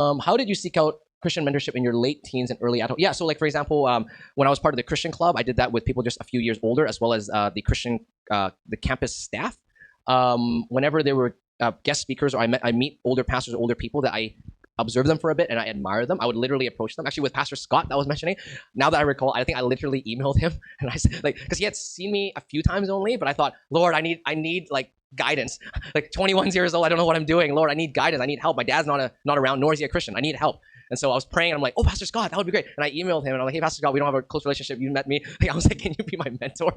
How did you seek out Christian mentorship in your late teens and early adult? Yeah, so like for example, when I was part of the Christian club, I did that with people just a few years older, as well as the campus staff. Whenever there were guest speakers, or I meet older pastors or older people that I observe them for a bit and I admire them, I would literally approach them. Actually, with Pastor Scott that I was mentioning, now that I recall, I think I literally emailed him and I said, like, because he had seen me a few times only, but I thought, Lord, I need like guidance. Like 21 years old, I don't know what I'm doing. Lord, I need guidance. I need help. My dad's not around, nor is he a Christian. I need help. And so I was praying, and I'm like, oh, Pastor Scott, that would be great. And I emailed him, and I'm like, hey, Pastor Scott, we don't have a close relationship. You met me. Like, I was like, can you be my mentor?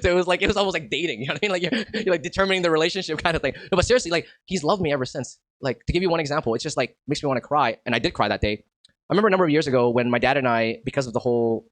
So it was almost like dating. You know what I mean? Like you're like determining the relationship kind of thing. No, but seriously, like he's loved me ever since. Like to give you one example, it's just like makes me want to cry, and I did cry that day. I remember a number of years ago when my dad and I, because of the whole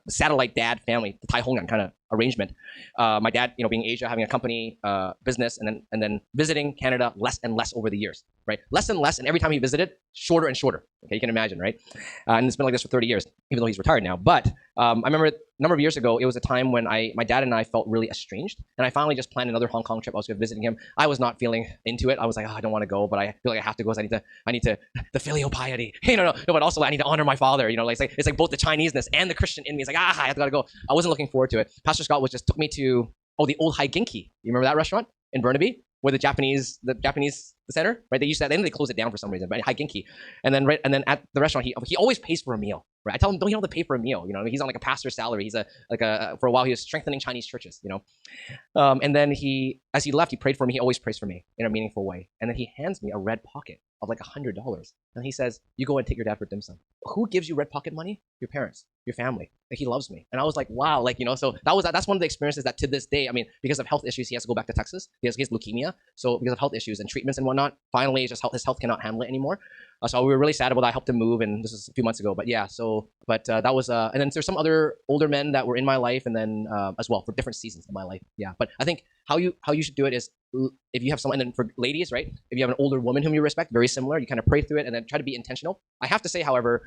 satellite dad family, the Tai Hongan kind of arrangement, my dad, being Asia, having a company business, and then visiting Canada less and less over the years, right? Less and less, and every time he visited, shorter and shorter. Okay, you can imagine, right? And it's been like this for 30 years, even though he's retired now. But I remember a number of years ago, it was a time when my dad and I felt really estranged, and I finally just planned another Hong Kong trip. I was visiting him. I was not feeling into it. I was like, oh, I don't want to go, but I feel like I have to go. So I need to the filial piety, no, but also I need to honor my father. Like it's like both the Chineseness and the Christian in me. It's like I have to go. I wasn't looking forward to it. Pastor Scott took me to the old Haiginki. You remember that restaurant in Burnaby, where the Japanese center, right? They used that, then they closed it down for some reason, right? Haiginki, and then at the restaurant, he always pays for a meal, right? I tell him, don't you have to pay for a meal? He's on like a pastor's salary. He's for a while he was strengthening Chinese churches, and then as he left, he prayed for me. He always prays for me in a meaningful way, and then he hands me a red pocket of like $100, and he says, "You go and take your dad for dim sum." Who gives you red pocket money? Your parents, your family. Like he loves me, and I was like, wow, so that's one of the experiences that to this day, I mean, because of health issues, he has to go back to Texas. He has leukemia, so because of health issues and treatments and whatnot, finally, his health cannot handle it anymore. So we were really sad about that. I helped him move, and this was a few months ago. But yeah, that was, and then there's some other older men that were in my life, and then as well for different seasons of my life. Yeah, but I think how you should do it is if you have someone, and then for ladies, right? If you have an older woman whom you respect, very similar, you kind of pray through it and then try to be intentional. I have to say, however,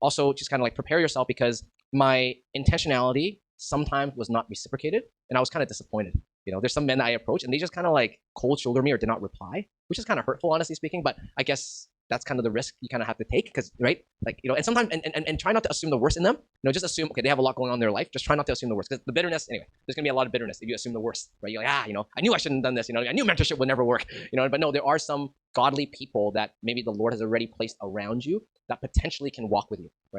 also just kind of like prepare yourself, because my intentionality sometimes was not reciprocated, and I was kind of disappointed. There's some men that I approach, and they just kind of like cold shoulder me or did not reply, which is kind of hurtful, honestly speaking. But I guess that's kind of the risk you kind of have to take, because right, like and sometimes and try not to assume the worst in them. Just assume, okay, they have a lot going on in their life. Just try not to assume the worst, because the bitterness, anyway, there's gonna be a lot of bitterness if you assume the worst, right? You're like, I knew I shouldn't have done this. I knew mentorship would never work. But no, there are some godly people that maybe the Lord has already placed around you that potentially can walk with you, right?